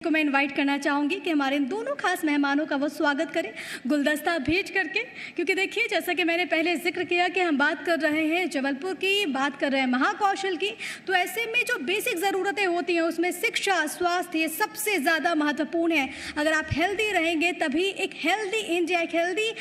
को मैं इनवाइट करना चाहूँगी कि हमारे इन दोनों खास मेहमानों का वो स्वागत करें गुलदस्ता भेज करके। क्योंकि देखिए, जैसा कि मैंने पहले जिक्र किया कि हम बात कर रहे हैं जबलपुर की, बात कर रहे हैं महाकौशल की, तो ऐसे में जो बेसिक ज़रूरतें होती हैं उसमें शिक्षा, स्वास्थ्य, ये सबसे ज़्यादा महत्वपूर्ण है। अगर आप हेल्दी रहेंगे तभी एक हेल्दी इंडिया, एक हेल्दी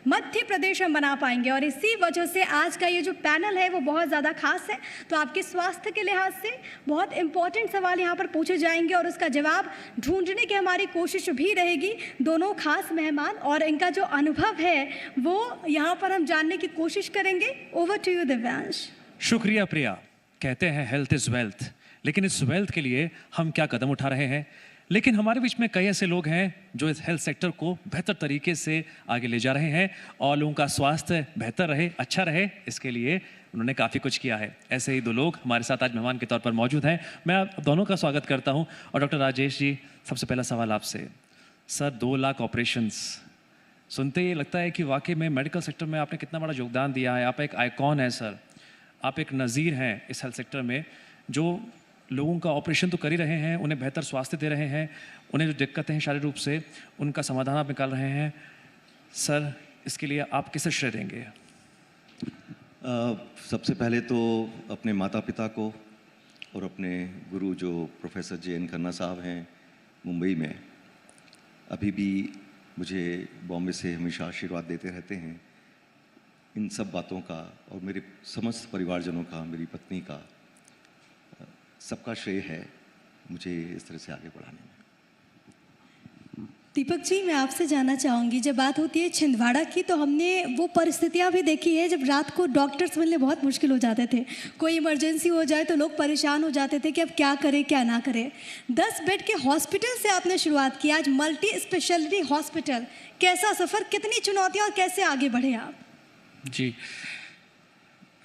मध्य प्रदेश हम बना पाएंगे। और इसी वजह से आज का ये जो पैनल है वो बहुत ज़्यादा खास है। तो आपके स्वास्थ्य के लिहाज से बहुत इंपॉर्टेंट सवाल यहाँ पर पूछे जाएंगे और उसका जवाब ढूंढने की हमारी कोशिश भी रहेगी। दोनों खास मेहमान और इनका जो अनुभव है वो यहाँ पर हम जानने की कोशिश करेंगे। Over to you Divyansh. शुक्रिया प्रिया। कहते हैं हेल्थ इज़ वेल्थ, लेकिन इस वेल्थ के लिए हम क्या कदम उठा रहे हैं? लेकिन हमारे बीच में कई ऐसे लोग हैं जो इस हेल्थ सेक्टर को बेहतर तरीके से आगे ले जा रहे हैं और लोगों का स्वास्थ्य बेहतर रहे, अच्छा रहे, इसके लिए उन्होंने काफ़ी कुछ किया है। ऐसे ही दो लोग हमारे साथ आज मेहमान के तौर पर मौजूद हैं। मैं आप दोनों का स्वागत करता हूं। और डॉक्टर राजेश जी, सबसे पहला सवाल आपसे। सर, 2 लाख ऑपरेशंस सुनते ही लगता है कि वाकई में मेडिकल सेक्टर में आपने कितना बड़ा योगदान दिया है। आप एक आइकॉन है सर, आप एक नज़ीर हैं इस हेल्थ सेक्टर में, जो लोगों का ऑपरेशन तो कर ही रहे हैं, उन्हें बेहतर स्वास्थ्य दे रहे हैं, उन्हें जो दिक्कतें हैं शारीरिक रूप से उनका समाधान आप निकाल रहे हैं। सर, इसके लिए आप किसे श्रेय देंगे? सबसे पहले तो अपने माता पिता को और अपने गुरु जो प्रोफेसर JN खन्ना साहब हैं मुंबई में, अभी भी मुझे बॉम्बे से हमेशा आशीर्वाद देते रहते हैं। इन सब बातों का और मेरे समस्त परिवारजनों का, मेरी पत्नी का, सबका श्रेय है मुझे इस तरह से आगे बढ़ाने में। दीपक जी, मैं आपसे जानना चाहूँगी, जब बात होती है छिंदवाड़ा की तो हमने वो परिस्थितियाँ भी देखी है जब रात को डॉक्टर्स मिलने बहुत मुश्किल हो जाते थे। कोई इमरजेंसी हो जाए तो लोग परेशान हो जाते थे कि अब क्या करें क्या ना करें। 10 बेड के हॉस्पिटल से आपने शुरुआत की, आज मल्टी स्पेशलिटी हॉस्पिटल। कैसा सफ़र, कितनी चुनौतियाँ और कैसे आगे बढ़े आप? जी,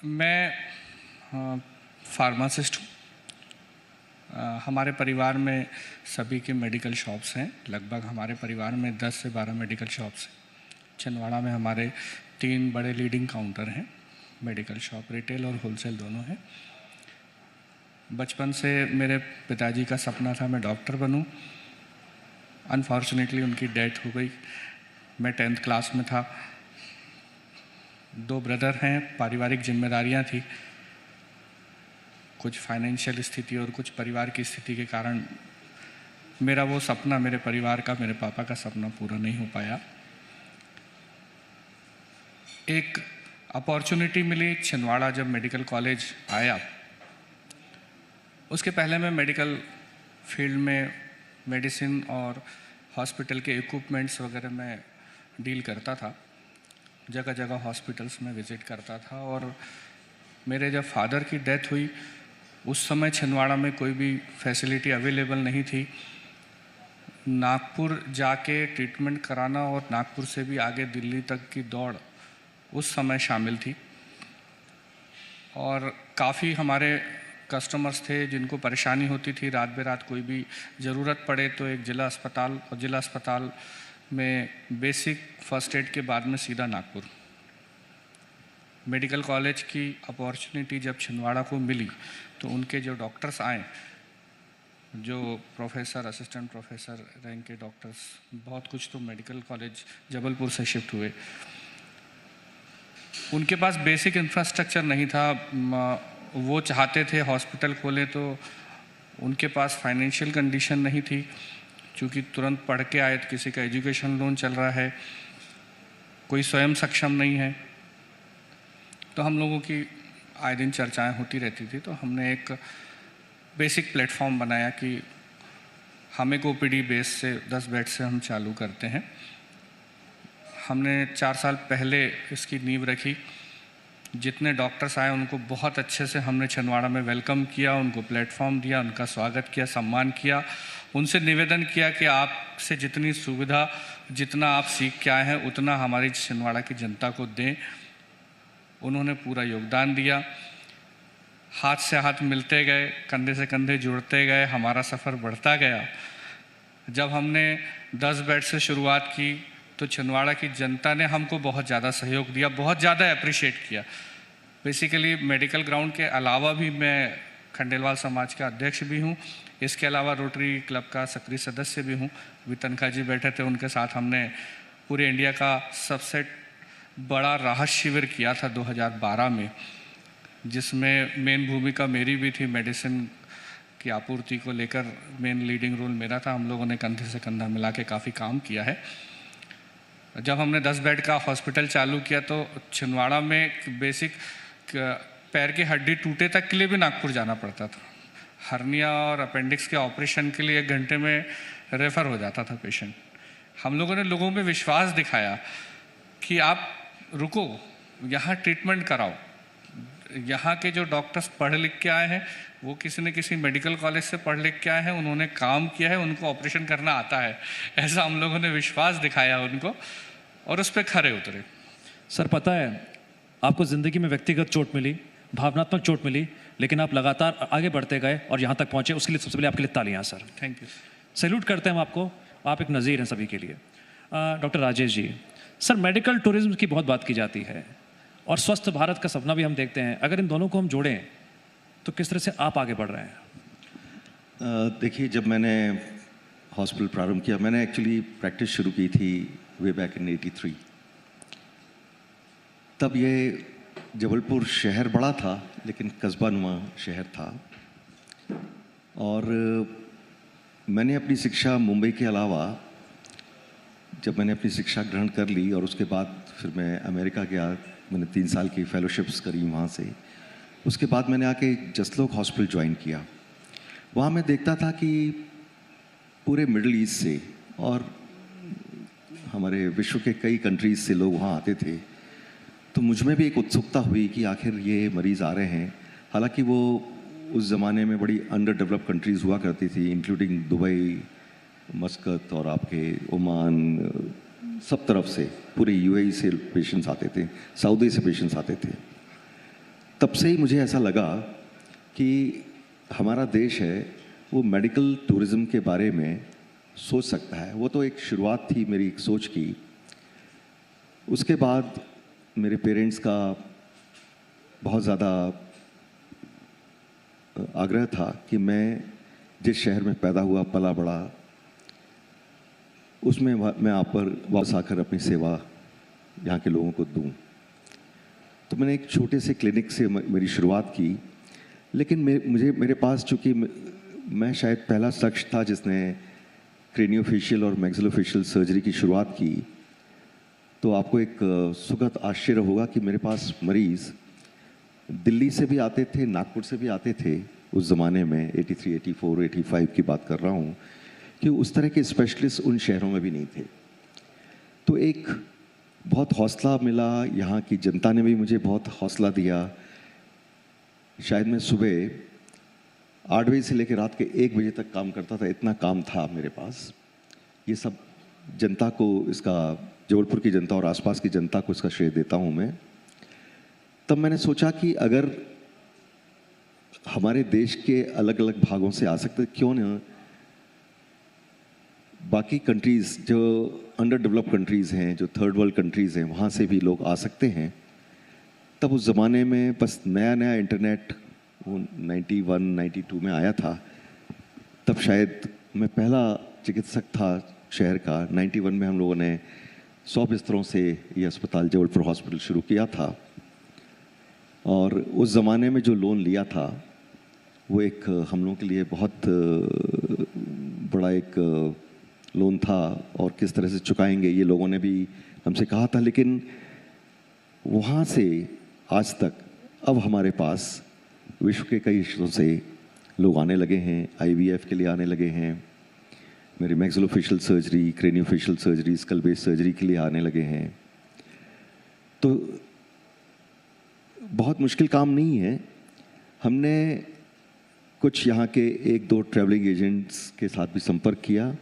मैं फार्मासिस्ट हूँ। हमारे परिवार में सभी के मेडिकल शॉप्स हैं। लगभग हमारे परिवार में 10 से 12 मेडिकल शॉप्स हैं। छिंदवाड़ा में हमारे 3 बड़े लीडिंग काउंटर हैं, मेडिकल शॉप, रिटेल और होलसेल दोनों हैं। बचपन से मेरे पिताजी का सपना था मैं डॉक्टर बनूं। अनफॉर्चुनेटली उनकी डेथ हो गई। मैं 10th क्लास में था। 2 ब्रदर हैं, पारिवारिक जिम्मेदारियां थी, कुछ फाइनेंशियल स्थिति और कुछ परिवार की स्थिति के कारण मेरा वो सपना, मेरे परिवार का, मेरे पापा का सपना पूरा नहीं हो पाया। एक अपॉर्चुनिटी मिली छिंदवाड़ा जब मेडिकल कॉलेज आया। उसके पहले मैं मेडिकल फील्ड में मेडिसिन और हॉस्पिटल के इक्विपमेंट्स वगैरह में डील करता था। जगह जगह हॉस्पिटल्स में विज़िट करता था। और मेरे जब फादर की डेथ हुई उस समय छिंदवाड़ा में कोई भी फैसिलिटी अवेलेबल नहीं थी। नागपुर जाके ट्रीटमेंट कराना और नागपुर से भी आगे दिल्ली तक की दौड़ उस समय शामिल थी। और काफ़ी हमारे कस्टमर्स थे जिनको परेशानी होती थी, रात बेरात कोई भी ज़रूरत पड़े तो एक जिला अस्पताल और जिला अस्पताल में बेसिक फर्स्ट एड के बाद में सीधा नागपुर। मेडिकल कॉलेज की अपॉर्चुनिटी जब छिंदवाड़ा को मिली तो उनके जो डॉक्टर्स आए, जो प्रोफेसर, असिस्टेंट प्रोफेसर रैंक के डॉक्टर्स, बहुत कुछ तो मेडिकल कॉलेज जबलपुर से शिफ्ट हुए। उनके पास बेसिक इंफ्रास्ट्रक्चर नहीं था। वो चाहते थे हॉस्पिटल खोलें तो उनके पास फाइनेंशियल कंडीशन नहीं थी, क्योंकि तुरंत पढ़ के आए तो किसी का एजुकेशन लोन चल रहा है, कोई स्वयं सक्षम नहीं है। तो हम लोगों की आए दिन चर्चाएं होती रहती थी। तो हमने एक बेसिक प्लेटफॉर्म बनाया कि हम एक OPD बेस से 10 बेड से हम चालू करते हैं। हमने 4 साल पहले इसकी नींव रखी। जितने डॉक्टर्स आए उनको बहुत अच्छे से हमने छिंदवाड़ा में वेलकम किया, उनको प्लेटफॉर्म दिया, उनका स्वागत किया, सम्मान किया। उनसे निवेदन किया कि आपसे जितनी सुविधा, जितना आप सीख के आए हैं उतना हमारी छिंदवाड़ा की जनता को दें। उन्होंने पूरा योगदान दिया। हाथ से हाथ मिलते गए, कंधे से कंधे जुड़ते गए, हमारा सफ़र बढ़ता गया। जब हमने 10 बेड से शुरुआत की तो छिंदवाड़ा की जनता ने हमको बहुत ज़्यादा सहयोग दिया, बहुत ज़्यादा अप्रिशिएट किया। बेसिकली मेडिकल ग्राउंड के अलावा भी मैं खंडेलवाल समाज का अध्यक्ष भी हूँ। इसके अलावा रोटरी क्लब का सक्रिय सदस्य भी हूँ। अभी तनखा जी बैठे थे, उनके साथ हमने पूरे इंडिया का सबसे बड़ा राहत शिविर किया था 2012 में, जिसमें मेन भूमिका मेरी भी थी। मेडिसिन की आपूर्ति को लेकर मेन लीडिंग रोल मेरा था। हम लोगों ने कंधे से कंधा मिला के काफ़ी काम किया है। जब हमने 10 बेड का हॉस्पिटल चालू किया तो छिंदवाड़ा में बेसिक पैर की हड्डी टूटे तक के लिए भी नागपुर जाना पड़ता था। हर्निया और अपेंडिक्स के ऑपरेशन के लिए 1 घंटे में रेफ़र हो जाता था पेशेंट। हम लोगों ने लोगों में विश्वास दिखाया कि आप रुको, यहाँ ट्रीटमेंट कराओ। यहाँ के जो डॉक्टर्स पढ़ लिख के आए हैं, वो किसी न किसी मेडिकल कॉलेज से पढ़ लिख के आए हैं, उन्होंने काम किया है, उनको ऑपरेशन करना आता है। ऐसा हम लोगों ने विश्वास दिखाया उनको और उस पर खरे उतरे। सर, पता है आपको ज़िंदगी में व्यक्तिगत चोट मिली, भावनात्मक चोट मिली, लेकिन आप लगातार आगे बढ़ते गए और यहाँ तक पहुँचे। उसके लिए सबसे पहले आपके लिए तालियाँ सर। Thank you. सैल्यूट करते हैं हम आपको, आप एक नज़ीर हैं सभी के लिए। Doctor Rajesh ji, sir medical tourism की बहुत बात की जाती है और स्वस्थ भारत का सपना भी हम देखते हैं। अगर इन दोनों को हम जोड़ें तो किस तरह से आप आगे बढ़ रहे हैं? देखिए, जब मैंने हॉस्पिटल प्रारंभ किया, मैंने एक्चुअली प्रैक्टिस शुरू की थी वे बैक इन 83। तब ये जबलपुर शहर बड़ा था लेकिन कस्बा नुमा शहर था। और मैंने अपनी शिक्षा मुंबई के अलावा, जब मैंने अपनी शिक्षा ग्रहण कर ली और उसके बाद फिर मैं अमेरिका गया, मैंने 3 साल की फेलोशिप्स करी वहाँ से। उसके बाद मैंने आके जसलोक हॉस्पिटल ज्वाइन किया। वहाँ मैं देखता था कि पूरे मिडल ईस्ट से और हमारे विश्व के कई कंट्रीज़ से लोग वहाँ आते थे। तो मुझ में भी एक उत्सुकता हुई कि आखिर ये मरीज़ आ रहे हैं। हालांकि वो उस ज़माने में बड़ी अंडर डेवलप कंट्रीज़ हुआ करती थी, इंक्लूडिंग दुबई, मस्कत और आपके ओमान, सब तरफ से, पूरे यूएई से पेशेंट्स आते थे, सऊदी से पेशेंट्स आते थे। तब से ही मुझे ऐसा लगा कि हमारा देश है वो मेडिकल टूरिज़्म के बारे में सोच सकता है। वो तो एक शुरुआत थी मेरी एक सोच की। उसके बाद मेरे पेरेंट्स का बहुत ज़्यादा आग्रह था कि मैं जिस शहर में पैदा हुआ, पला बड़ा, उसमें मैं आप पर वापस आकर अपनी सेवा यहाँ के लोगों को दूँ। तो मैंने एक छोटे से क्लिनिक से मेरी शुरुआत की। लेकिन मेरे पास, चूँकि मैं शायद पहला शख्स था जिसने क्रेनियोफेशियल और मैक्सिलोफेशियल सर्जरी की शुरुआत की, तो आपको एक सुखद आश्चर्य होगा कि मेरे पास मरीज़ दिल्ली से भी आते थे, नागपुर से भी आते थे। उस ज़माने में 83, 84, 85 की बात कर रहा हूँ, कि उस तरह के स्पेशलिस्ट उन शहरों में भी नहीं थे। तो एक बहुत हौसला मिला, यहाँ की जनता ने भी मुझे बहुत हौसला दिया। शायद मैं सुबह 8 बजे से लेकर रात के 1 बजे तक काम करता था, इतना काम था मेरे पास। ये सब जनता को, इसका जबलपुर की जनता और आसपास की जनता को इसका श्रेय देता हूँ मैं। तब मैंने सोचा कि अगर हमारे देश के अलग अलग भागों से आ सकते, क्यों न बाकी कंट्रीज़ जो अंडर डेवलप कंट्रीज़ हैं, जो थर्ड वर्ल्ड कंट्रीज़ हैं, वहाँ से भी लोग आ सकते हैं। तब उस ज़माने में बस नया नया इंटरनेट वो 91, 92 में आया था। तब शायद मैं पहला चिकित्सक था शहर का। 91 में हम लोगों ने 100 बिस्तरों से ये अस्पताल जबलपुर हॉस्पिटल शुरू किया था। और उस ज़माने में जो लोन लिया था वो एक हम लोगों के लिए बहुत बड़ा एक लोन था, और किस तरह से चुकाएंगे ये लोगों ने भी हमसे कहा था। लेकिन वहाँ से आज तक अब हमारे पास विश्व के कई हिस्सों से लोग आने लगे हैं, IVF के लिए आने लगे हैं, मेरी maxillofacial surgery, craniofacial surgery, skull base surgery के लिए आने लगे हैं। तो बहुत मुश्किल काम नहीं है। हमने कुछ यहाँ के 1-2 ट्रैवलिंग एजेंट्स के साथ भी संपर्क किया,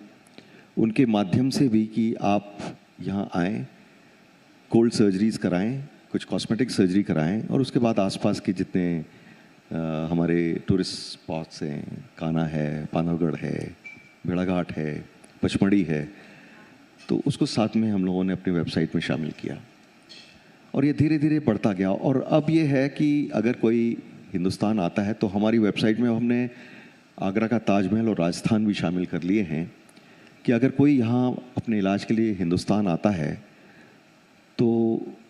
उनके माध्यम से भी कि आप यहाँ आएँ, कोल्ड सर्जरीज़ कराएं, कुछ कॉस्मेटिक सर्जरी कराएं, और उसके बाद आसपास के जितने हमारे टूरिस्ट स्पॉट्स हैं, कान्हा है, पानवगढ़ है, भेड़ाघाट है, पचमढ़ी है, तो उसको साथ में हम लोगों ने अपनी वेबसाइट में शामिल किया। और ये धीरे धीरे बढ़ता गया। और अब ये है कि अगर कोई हिंदुस्तान आता है तो हमारी वेबसाइट में हमने आगरा का ताजमहल और राजस्थान भी शामिल कर लिए हैं कि अगर कोई यहाँ अपने इलाज के लिए हिंदुस्तान आता है तो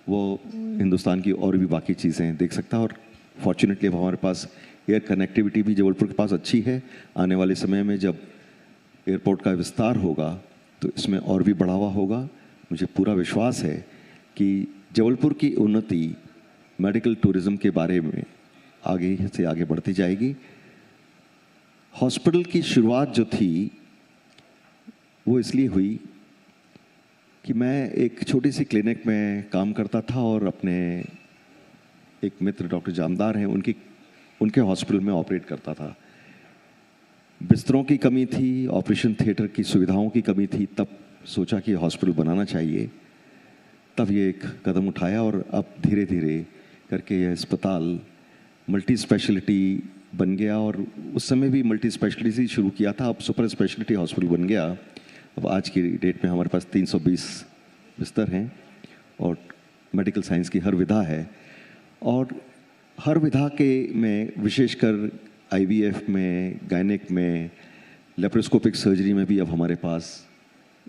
वो हिंदुस्तान की और भी बाकी चीज़ें देख सकता है। और फॉर्चुनेटली हमारे पास एयर कनेक्टिविटी भी जबलपुर के पास अच्छी है। आने वाले समय में जब एयरपोर्ट का विस्तार होगा तो इसमें और भी बढ़ावा होगा। मुझे पूरा विश्वास है कि जबलपुर की उन्नति मेडिकल टूरिज़्म के बारे में आगे से आगे बढ़ती जाएगी। हॉस्पिटल की शुरुआत जो थी वो इसलिए हुई कि मैं एक छोटी सी क्लिनिक में काम करता था और अपने एक मित्र डॉक्टर जामदार हैं उनके हॉस्पिटल में ऑपरेट करता था। बिस्तरों की कमी थी, ऑपरेशन थिएटर की सुविधाओं की कमी थी। तब सोचा कि हॉस्पिटल बनाना चाहिए, तब ये एक कदम उठाया और अब धीरे धीरे करके यह अस्पताल मल्टी स्पेशलिटी बन गया। और उस समय भी मल्टी स्पेशलिटी से शुरू किया था, अब सुपर स्पेशलिटी हॉस्पिटल बन गया। अब आज की डेट में हमारे पास 320 बिस्तर हैं और मेडिकल साइंस की हर विधा है। और हर विधा के में विशेषकर आईवीएफ में, गायनेक में, लेप्रोस्कोपिक सर्जरी में भी अब हमारे पास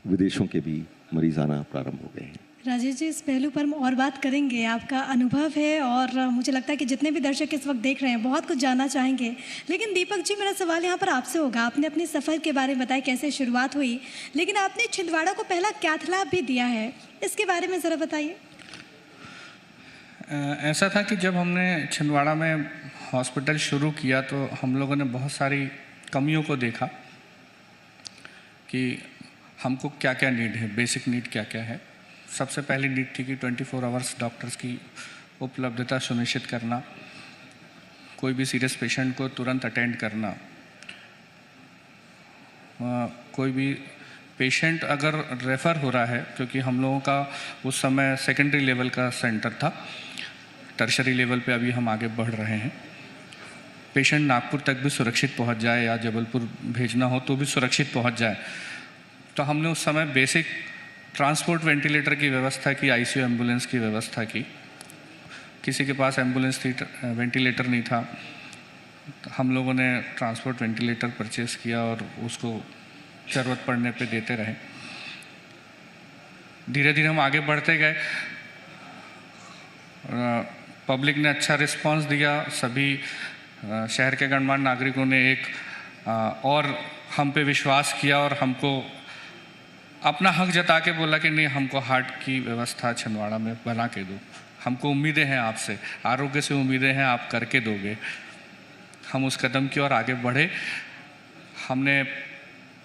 विदेशों के भी मरीज आना प्रारंभ हो गए हैं। राजेश जी, इस पहलू पर हम और बात करेंगे। आपका अनुभव है और मुझे लगता है कि जितने भी दर्शक इस वक्त देख रहे हैं बहुत कुछ जानना चाहेंगे। लेकिन दीपक जी, मेरा सवाल यहाँ पर आपसे होगा। आपने अपने सफ़र के बारे में बताया कैसे शुरुआत हुई, लेकिन आपने छिंदवाड़ा को पहला कैथ लैब भी दिया है, इसके बारे में ज़रा बताइए। ऐसा था कि जब हमने छिंदवाड़ा में हॉस्पिटल शुरू किया तो हम लोगों ने बहुत सारी कमियों को देखा कि हमको क्या क्या नीड है, बेसिक नीड क्या क्या है। सबसे पहली नीड थी कि 24 आवर्स डॉक्टर्स की उपलब्धता सुनिश्चित करना, कोई भी सीरियस पेशेंट को तुरंत अटेंड करना, कोई भी पेशेंट अगर रेफ़र हो रहा है, क्योंकि हम लोगों का उस समय सेकेंडरी लेवल का सेंटर था, टर्शरी लेवल पे अभी हम आगे बढ़ रहे हैं। पेशेंट नागपुर तक भी सुरक्षित पहुंच जाए या जबलपुर भेजना हो तो भी सुरक्षित पहुंच जाए। तो हमने उस समय बेसिक ट्रांसपोर्ट वेंटिलेटर की व्यवस्था की, आईसीयू एम्बुलेंस की व्यवस्था की। किसी के पास एम्बुलेंस थी, वेंटिलेटर नहीं था, तो हम लोगों ने ट्रांसपोर्ट वेंटिलेटर परचेस किया और उसको ज़रूरत पड़ने पे देते रहे। धीरे धीरे हम आगे बढ़ते गए। पब्लिक ने अच्छा रिस्पांस दिया। सभी शहर के गणमान्य नागरिकों ने एक और हम पे विश्वास किया और हमको अपना हक जता के बोला कि नहीं, हमको हार्ट की व्यवस्था छिंदवाड़ा में बना के दो, हमको उम्मीदें हैं आपसे, आरोग्य से उम्मीदें हैं, आप करके दोगे। हम उस कदम की ओर आगे बढ़े। हमने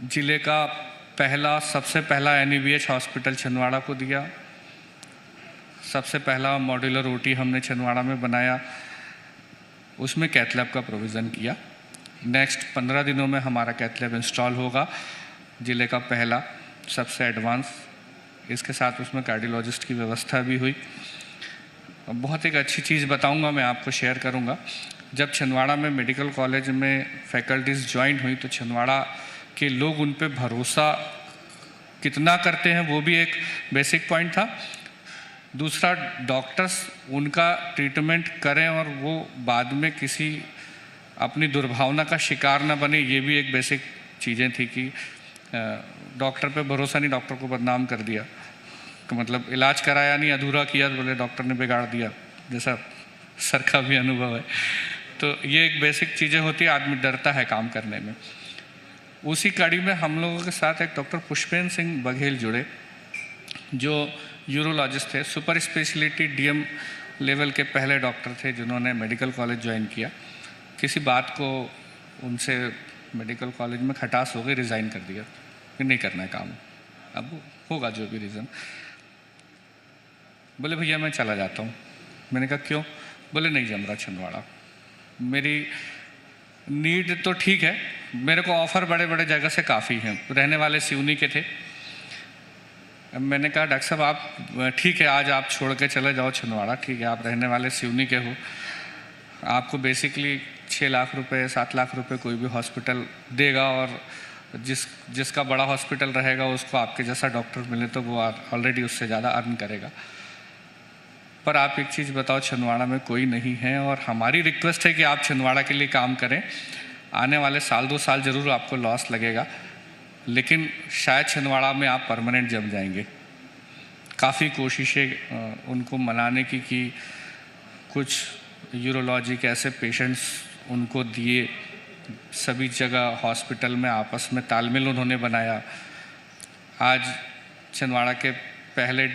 ज़िले का सबसे पहला NEBH हॉस्पिटल छिंदवाड़ा को दिया। सबसे पहला मॉड्यूलर OT हमने छिंदवाड़ा में बनाया, उसमें कैथ लैब का प्रोविज़न किया। नेक्स्ट 15 दिनों में हमारा कैथ लैब इंस्टॉल होगा, ज़िले का पहला, सबसे एडवांस। इसके साथ उसमें कार्डियोलॉजिस्ट की व्यवस्था भी हुई। बहुत एक अच्छी चीज़ बताऊंगा, मैं आपको शेयर करूंगा। जब छिंदवाड़ा में मेडिकल कॉलेज में फैकल्टीज़ ज्वाइन हुई तो छिंदवाड़ा के लोग उन पे भरोसा कितना करते हैं वो भी एक बेसिक पॉइंट था। दूसरा, डॉक्टर्स उनका ट्रीटमेंट करें और वो बाद में किसी अपनी दुर्भावना का शिकार ना बने, ये भी एक बेसिक चीज़ें थी कि डॉक्टर पे भरोसा नहीं, डॉक्टर को बदनाम कर दिया, तो मतलब इलाज कराया नहीं, अधूरा किया तो बोले डॉक्टर ने बिगाड़ दिया, जैसा सर का भी अनुभव है। तो ये एक बेसिक चीज़ें होती है, आदमी डरता है काम करने में। उसी कड़ी में हम लोगों के साथ एक डॉक्टर पुष्पेंद्र सिंह बघेल जुड़े, जो यूरोलॉजिस्ट थे, सुपर स्पेशलिटी DM लेवल के पहले डॉक्टर थे जिन्होंने मेडिकल कॉलेज ज्वाइन किया। किसी बात को उनसे मेडिकल कॉलेज में खटास हो गई, रिज़ाइन कर दिया कि नहीं करना है काम, अब होगा जो भी रीज़न। बोले भैया मैं चला जाता हूँ। मैंने कहा क्यों? बोले नहीं जम रहा छिंदवाड़ा, मेरी नीड तो ठीक है, मेरे को ऑफ़र बड़े बड़े जगह से काफ़ी हैं। रहने वाले सिवनी के थे। मैंने कहा डॉक्टर साहब आप ठीक है, आज आप छोड़ के चले जाओ छिंदवाड़ा, ठीक है, आप रहने वाले सिवनी के हो, आपको बेसिकली 6 लाख रुपए 7 लाख रुपए कोई भी हॉस्पिटल देगा और जिसका बड़ा हॉस्पिटल रहेगा उसको आपके जैसा डॉक्टर मिले तो वो ऑलरेडी उससे ज़्यादा अर्न करेगा। पर आप एक चीज़ बताओ, छिंदवाड़ा में कोई नहीं है और हमारी रिक्वेस्ट है कि आप छिंदवाड़ा के लिए काम करें। आने वाले साल 2 साल ज़रूर आपको लॉस लगेगा, लेकिन शायद छिंदवाड़ा में आप परमानेंट जम जाएंगे। काफ़ी कोशिशें उनको मनाने की कि कुछ यूरोलॉजी के ऐसे पेशेंट्स उनको दिए, सभी जगह हॉस्पिटल में आपस में तालमेल उन्होंने बनाया। आज छिंदवाड़ा के पहले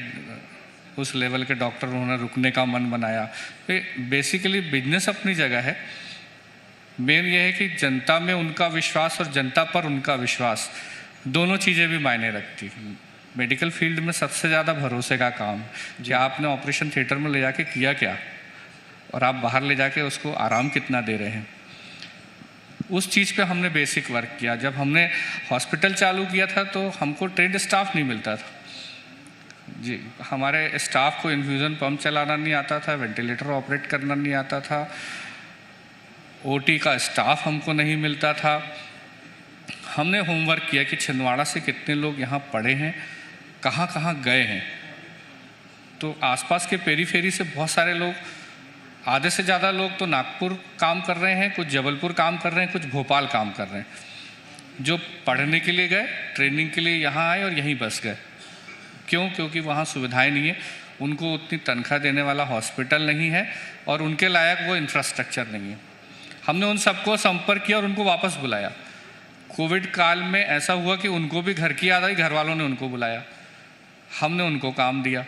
उस लेवल के डॉक्टर उन्होंने रुकने का मन बनाया। तो बेसिकली बिजनेस अपनी जगह है, मेन ये है कि जनता में उनका विश्वास और जनता पर उनका विश्वास, दोनों चीज़ें भी मायने रखती हैं। मेडिकल फील्ड में सबसे ज़्यादा भरोसे का काम कि आपने ऑपरेशन थिएटर में ले जाके किया क्या और आप बाहर ले जाके उसको आराम कितना दे रहे हैं। उस चीज़ पे हमने बेसिक वर्क किया। जब हमने हॉस्पिटल चालू किया था तो हमको ट्रेंड स्टाफ नहीं मिलता था जी, हमारे स्टाफ को इन्फ्यूज़न पंप चलाना नहीं आता था, वेंटिलेटर ऑपरेट करना नहीं आता था, ओटी का स्टाफ हमको नहीं मिलता था। हमने होमवर्क किया कि छिंदवाड़ा से कितने लोग यहाँ पढ़े हैं, कहाँ कहाँ गए हैं। तो आसपास के पेरीफेरी से बहुत सारे लोग, आधे से ज़्यादा लोग तो नागपुर काम कर रहे हैं, कुछ जबलपुर काम कर रहे हैं, कुछ भोपाल काम कर रहे हैं, जो पढ़ने के लिए गए, ट्रेनिंग के लिए यहाँ आए और यहीं बस गए। क्यों? क्योंकि वहाँ सुविधाएं नहीं है, उनको उतनी तनख्वाह देने वाला हॉस्पिटल नहीं है और उनके लायक वो इंफ्रास्ट्रक्चर नहीं है। हमने उन सबको संपर्क किया और उनको वापस बुलाया। कोविड काल में ऐसा हुआ कि उनको भी घर की याद आई, घर वालों ने उनको बुलाया, हमने उनको काम दिया।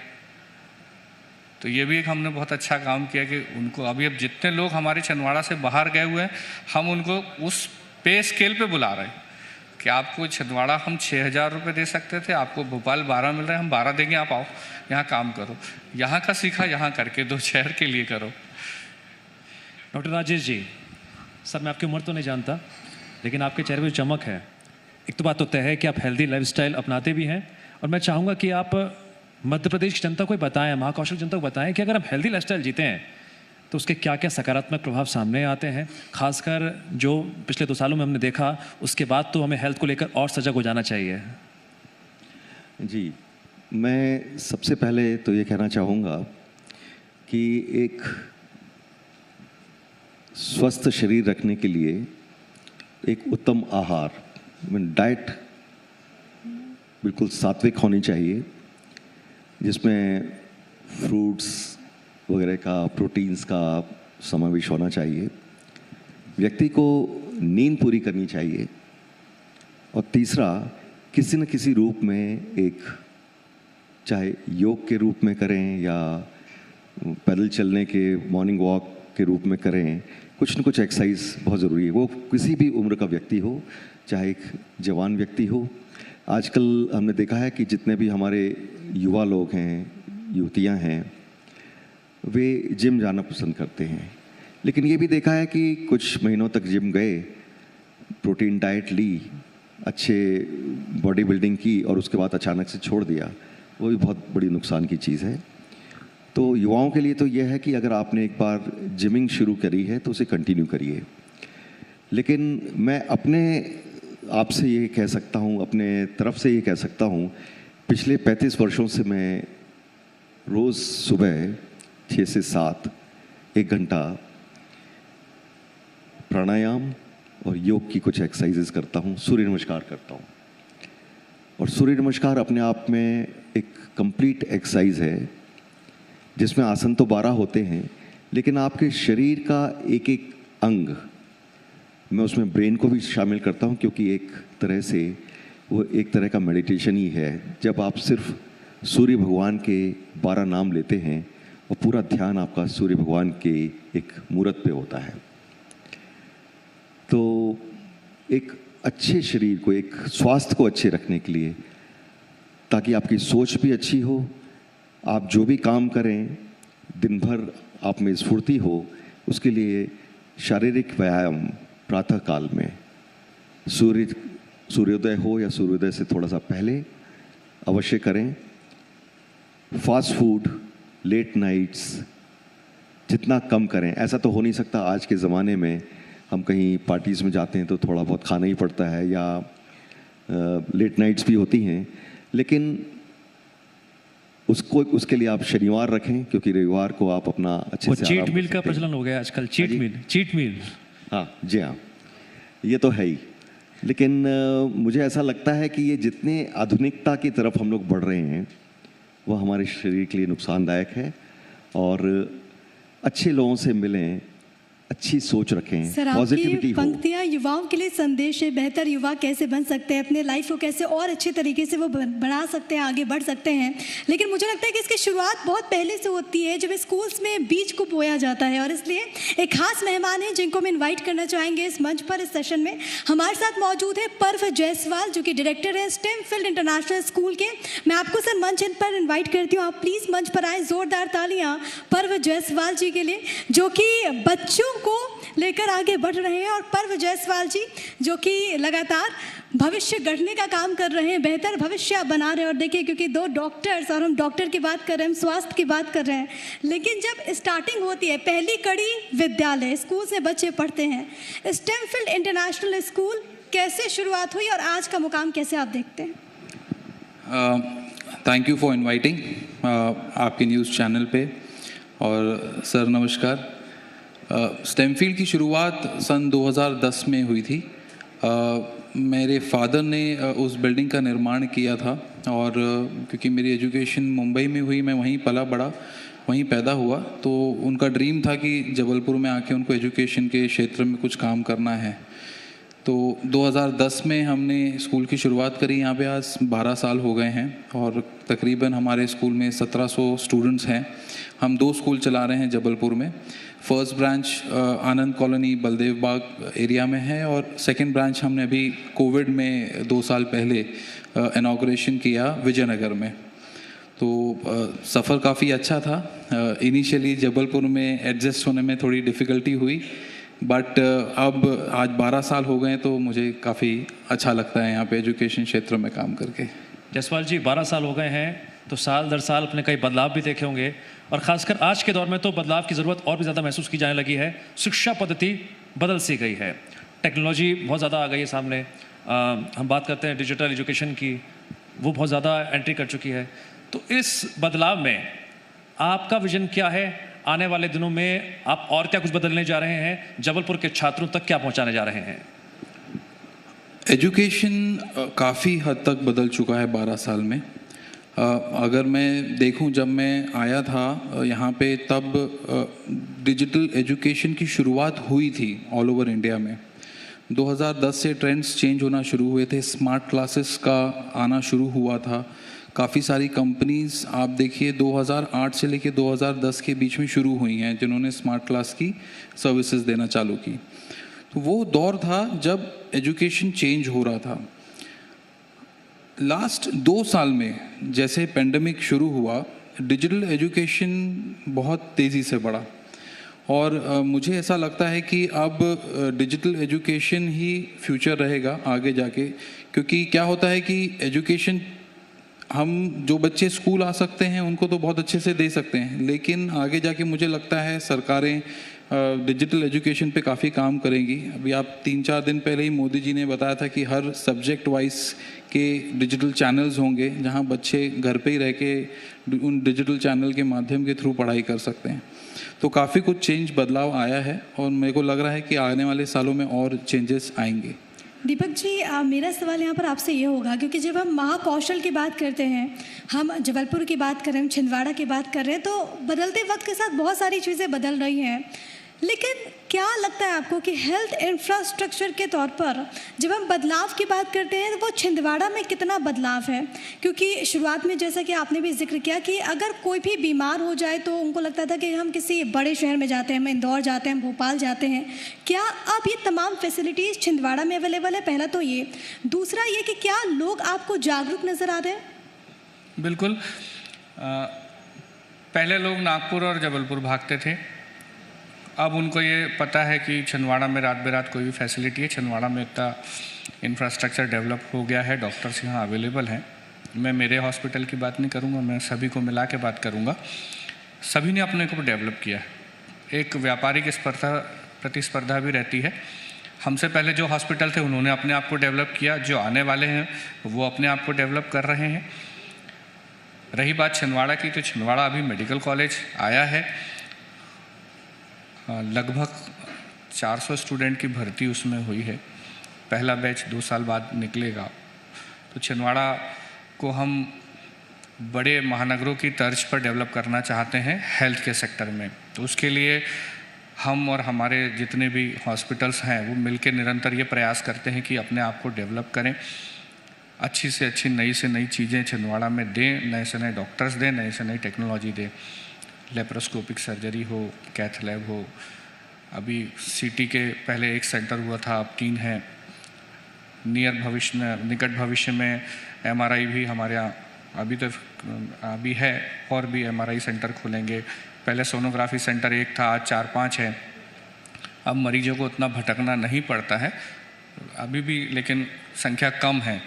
तो ये भी एक हमने बहुत अच्छा काम किया कि उनको अब जितने लोग हमारे छिंदवाड़ा से बाहर गए हुए हैं, हम उनको उस पे स्केल पे बुला रहे हैं कि आपको छिंदवाड़ा हम 6,000 रुपये दे सकते थे, आपको भोपाल 12 मिल रहे हैं, हम 12 देंगे, आप आओ यहाँ काम करो, यहाँ का सीखा यहाँ करके दो, शहर के लिए करो। डॉक्टर राजेश जी, सर मैं आपकी उम्र तो नहीं जानता, लेकिन आपके चेहरे पर चमक है। एक तो बात तो तय है कि आप हेल्दी लाइफस्टाइल अपनाते भी हैं, और मैं चाहूँगा कि आप मध्य प्रदेश की जनता को बताएं, महाकौशल जनता को बताएं कि अगर आप हेल्दी लाइफस्टाइल जीते हैं तो उसके क्या क्या सकारात्मक प्रभाव सामने आते हैं। खासकर जो पिछले 2 सालों में हमने देखा, उसके बाद तो हमें हेल्थ को लेकर और सजग हो जाना चाहिए। जी, मैं सबसे पहले तो ये कहना चाहूँगा कि एक स्वस्थ शरीर रखने के लिए एक उत्तम आहार, डाइट बिल्कुल सात्विक होनी चाहिए, जिसमें फ्रूट्स वगैरह का, प्रोटीन्स का समावेश होना चाहिए। व्यक्ति को नींद पूरी करनी चाहिए, और तीसरा, किसी न किसी रूप में एक, चाहे योग के रूप में करें या पैदल चलने के, मॉर्निंग वॉक के रूप में करें, कुछ न कुछ एक्सरसाइज बहुत ज़रूरी है। वो किसी भी उम्र का व्यक्ति हो, चाहे एक जवान व्यक्ति हो। आजकल हमने देखा है कि जितने भी हमारे युवा लोग हैं, युवतियां हैं, वे जिम जाना पसंद करते हैं, लेकिन ये भी देखा है कि कुछ महीनों तक जिम गए, प्रोटीन डाइट ली, अच्छे बॉडी बिल्डिंग की, और उसके बाद अचानक से छोड़ दिया, वो भी बहुत बड़ी नुकसान की चीज़ है। तो युवाओं के लिए तो यह है कि अगर आपने एक बार जिमिंग शुरू करी है तो उसे कंटिन्यू करिए। लेकिन मैं अपने आपसे ये कह सकता हूँ, अपने तरफ से ये कह सकता हूँ, पिछले 35 वर्षों से मैं रोज़ सुबह 6 से 7 1 घंटा प्राणायाम और योग की कुछ एक्सरसाइजेस करता हूँ, सूर्य नमस्कार करता हूँ। और सूर्य नमस्कार अपने आप में एक कंप्लीट एक्सरसाइज है, जिसमें आसन तो 12 होते हैं, लेकिन आपके शरीर का एक एक अंग, मैं उसमें ब्रेन को भी शामिल करता हूँ, क्योंकि एक तरह से वो एक तरह का मेडिटेशन ही है। जब आप सिर्फ सूर्य भगवान के 12 नाम लेते हैं और पूरा ध्यान आपका सूर्य भगवान के एक मूर्त पे होता है, तो एक अच्छे शरीर को, एक स्वास्थ्य को अच्छे रखने के लिए, ताकि आपकी सोच भी अच्छी हो, आप जो भी काम करें दिन भर आप में स्फूर्ति हो, उसके लिए शारीरिक व्यायाम प्रातः काल में, सूर्योदय हो या सूर्योदय से थोड़ा सा पहले अवश्य करें। फास्ट फूड, लेट नाइट्स जितना कम करें। ऐसा तो हो नहीं सकता, आज के ज़माने में हम कहीं पार्टीज़ में जाते हैं तो थोड़ा बहुत खाना ही पड़ता है, या लेट नाइट्स भी होती हैं, लेकिन उसके लिए आप शनिवार रखें, क्योंकि रविवार को आप अपना अच्छे से चीट मील का प्रचलन हो गया आजकल। Cheat meal. हाँ जी हाँ, ये तो है ही, लेकिन मुझे ऐसा लगता है कि ये जितने आधुनिकता की तरफ हम लोग बढ़ रहे हैं वो हमारे शरीर के लिए नुकसानदायक है। और अच्छे लोगों से मिलें, अच्छी सोच रखें, सर, पॉजिटिविटी आपकी हो। पंक्तियाँ युवाओं के लिए संदेश है, बेहतर युवा कैसे बन सकते हैं, अपने लाइफ को कैसे और अच्छे तरीके से वो बना सकते हैं, आगे बढ़ सकते हैं। लेकिन मुझे लगता है कि इसकी शुरुआत बहुत पहले से होती है, जब स्कूल्स में बीज को बोया जाता है। और इसलिए एक खास मेहमान है जिनको हम इन्वाइट करना चाहेंगे इस मंच पर, इस सेशन में। हमारे साथ मौजूद है पर्व जायसवाल, जो कि डायरेक्टर है स्टेमफील्ड इंटरनेशनल स्कूल के। मैं आपको सर मंच पर इन्वाइट करती हूँ, आप प्लीज़ मंच पर आएँ। जोरदार तालियाँ पर्व जायसवाल जी के लिए, जो कि बच्चों को लेकर आगे बढ़ रहे हैं। और पर्व जायसवाल जी जो कि लगातार भविष्य गढ़ने का काम कर रहे हैं, बेहतर भविष्य बना रहे हैं। और देखिए, क्योंकि दो डॉक्टर्स, और हम डॉक्टर की बात कर रहे हैं, हम स्वास्थ्य की बात कर रहे हैं, लेकिन जब स्टार्टिंग होती है, पहली कड़ी विद्यालय, स्कूल से बच्चे पढ़ते हैं। स्टेमफील्ड इंटरनेशनल स्कूल कैसे शुरुआत हुई और आज का मुकाम कैसे आप देखते हैं? थैंक यू फॉर इनवाइटिंग आपके न्यूज़ चैनल पे। और सर नमस्कार। स्टेमफील्ड की शुरुआत सन 2010 में हुई थी। मेरे फादर ने उस बिल्डिंग का निर्माण किया था, और क्योंकि मेरी एजुकेशन मुंबई में हुई, मैं वहीं पला बड़ा, वहीं पैदा हुआ, तो उनका ड्रीम था कि जबलपुर में आके उनको एजुकेशन के क्षेत्र में कुछ काम करना है। तो 2010 में हमने स्कूल की शुरुआत करी। यहाँ पे आज 12 साल हो गए हैं, और तकरीबन हमारे स्कूल में 1700 स्टूडेंट्स हैं। हम 2 स्कूल चला रहे हैं जबलपुर में। फर्स्ट ब्रांच आनंद कॉलोनी बलदेव बाग एरिया में है, और सेकंड ब्रांच हमने अभी कोविड में 2 साल पहले इनॉग्रेशन किया विजयनगर में। तो सफ़र काफ़ी अच्छा था। इनिशियली जबलपुर में एडजस्ट होने में थोड़ी डिफ़िकल्टी हुई, बट अब आज 12 साल हो गए, तो मुझे काफ़ी अच्छा लगता है यहाँ पे एजुकेशन क्षेत्र में काम करके। जायसवाल जी, 12 साल हो गए हैं, तो साल दर साल अपने कई बदलाव भी देखे होंगे, और ख़ासकर आज के दौर में तो बदलाव की ज़रूरत और भी ज़्यादा महसूस की जाने लगी है। शिक्षा पद्धति बदल सी गई है, टेक्नोलॉजी बहुत ज़्यादा आ गई है सामने। हम बात करते हैं डिजिटल एजुकेशन की, वो बहुत ज़्यादा एंट्री कर चुकी है। तो इस बदलाव में आपका विजन क्या है? आने वाले दिनों में आप और क्या कुछ बदलने जा रहे हैं? जबलपुर के छात्रों तक क्या पहुंचाने जा रहे हैं? एजुकेशन काफ़ी हद तक बदल चुका है 12 साल में। अगर मैं देखूं, जब मैं आया था यहाँ पे, तब डिजिटल एजुकेशन की शुरुआत हुई थी ऑल ओवर इंडिया में। 2010 से ट्रेंड्स चेंज होना शुरू हुए थे, स्मार्ट क्लासेस का आना शुरू हुआ था। काफ़ी सारी कंपनीज़ आप देखिए 2008 से लेके 2010 के बीच में शुरू हुई हैं, जिन्होंने स्मार्ट क्लास की सर्विसेज देना चालू की। तो वो दौर था जब एजुकेशन चेंज हो रहा था। लास्ट 2 साल में जैसे पेंडेमिक शुरू हुआ, डिजिटल एजुकेशन बहुत तेज़ी से बढ़ा, और मुझे ऐसा लगता है कि अब डिजिटल एजुकेशन ही फ्यूचर रहेगा आगे जाके। क्योंकि क्या होता है कि एजुकेशन, हम जो बच्चे स्कूल आ सकते हैं उनको तो बहुत अच्छे से दे सकते हैं, लेकिन आगे जाके मुझे लगता है सरकारें डिजिटल एजुकेशन पे काफ़ी काम करेंगी। अभी आप 3-4 दिन पहले ही मोदी जी ने बताया था कि हर सब्जेक्ट वाइज के डिजिटल चैनल्स होंगे, जहां बच्चे घर पे ही रह के उन डिजिटल चैनल के माध्यम के थ्रू पढ़ाई कर सकते हैं। तो काफ़ी कुछ चेंज, बदलाव आया है, और मेरे को लग रहा है कि आने वाले सालों में और चेंजेस आएंगे। दीपक जी, मेरा सवाल यहाँ पर आपसे ये होगा, क्योंकि जब हम महाकौशल की बात करते हैं, हम जबलपुर की बात कर रहे हैं, छिंदवाड़ा की बात कर रहे हैं, तो बदलते वक्त के साथ बहुत सारी चीज़ें बदल रही हैं। लेकिन क्या लगता है आपको कि हेल्थ इंफ्रास्ट्रक्चर के तौर पर जब हम बदलाव की बात करते हैं, तो वो छिंदवाड़ा में कितना बदलाव है? क्योंकि शुरुआत में जैसा कि आपने भी जिक्र किया कि अगर कोई भी बीमार हो जाए तो उनको लगता था कि हम किसी बड़े शहर में जाते हैं, हम इंदौर जाते हैं, हम भोपाल जाते हैं। क्या अब ये तमाम फैसिलिटीज़ छिंदवाड़ा में अवेलेबल है? पहला तो ये। दूसरा ये कि क्या लोग आपको जागरूक नज़र आ रहे हैं? बिल्कुल। पहले लोग नागपुर और जबलपुर भागते थे, अब उनको ये पता है कि छिंदवाड़ा में रात बेरात कोई भी फैसिलिटी है। छिंदवाड़ा में इतना इंफ्रास्ट्रक्चर डेवलप हो गया है, डॉक्टर्स यहाँ अवेलेबल हैं। मैं मेरे हॉस्पिटल की बात नहीं करूँगा, मैं सभी को मिला के बात करूँगा। सभी ने अपने को डेवलप किया है। एक व्यापारिक प्रतिस्पर्धा भी रहती है। हमसे पहले जो हॉस्पिटल थे उन्होंने अपने आप को डेवलप किया, जो आने वाले हैं वो अपने आप को डेवलप कर रहे हैं। रही बात छिंदवाड़ा की, तो छिंदवाड़ा अभी मेडिकल कॉलेज आया है, लगभग 400 स्टूडेंट की भर्ती उसमें हुई है। पहला बैच 2 साल बाद निकलेगा। तो छिंदवाड़ा को हम बड़े महानगरों की तर्ज पर डेवलप करना चाहते हैं हेल्थ के सेक्टर में। तो उसके लिए हम और हमारे जितने भी हॉस्पिटल्स हैं वो मिलकर निरंतर ये प्रयास करते हैं कि अपने आप को डेवलप करें, अच्छी से अच्छी नई से नई चीज़ें छिंदवाड़ा में दें, नए से नए डॉक्टर्स दें, नई से नई टेक्नोलॉजी दें। लेप्रोस्कोपिक सर्जरी हो, कैथ लैब हो, अभी सीटी के पहले 1 सेंटर हुआ था, अब 3 हैं। निकट भविष्य में एमआरआई भी हमारे यहाँ अभी है और भी एमआरआई सेंटर खुलेंगे। पहले सोनोग्राफी सेंटर 1 था, आज 4-5 है। अब मरीजों को उतना भटकना नहीं पड़ता है अभी भी, लेकिन संख्या कम है।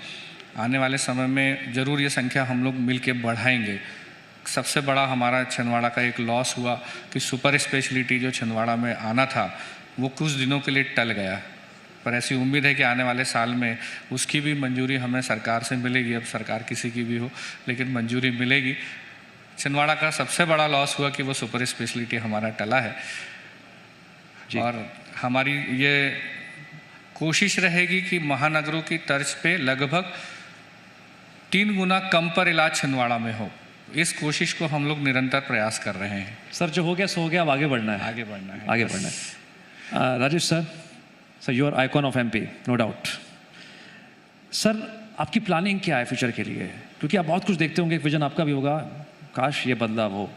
आने वाले समय में ज़रूर ये संख्या हम लोग मिल के बढ़ाएंगे। सबसे बड़ा हमारा छिंदवाड़ा का एक लॉस हुआ कि सुपर स्पेशलिटी जो छिंदवाड़ा में आना था वो कुछ दिनों के लिए टल गया, पर ऐसी उम्मीद है कि आने वाले साल में उसकी भी मंजूरी हमें सरकार से मिलेगी। अब सरकार किसी की भी हो, लेकिन मंजूरी मिलेगी। छिंदवाड़ा का सबसे बड़ा लॉस हुआ कि वो सुपर स्पेशलिटी हमारा टला है, और हमारी ये कोशिश रहेगी कि महानगरों की तर्ज पे लगभग 3 गुना कम पर इलाज छिंदवाड़ा में हो। इस कोशिश को हम लोग निरंतर प्रयास कर रहे हैं। सर जो हो गया सो हो गया, अब आगे बढ़ना है। आगे बढ़ना है, आगे बढ़ना है। Rajesh sir you are icon of MP, no doubt. Sir आपकी प्लानिंग क्या है फ्यूचर के लिए? क्योंकि आप बहुत कुछ देखते होंगे, एक विजन आपका भी होगा, काश ये बदलाव हो।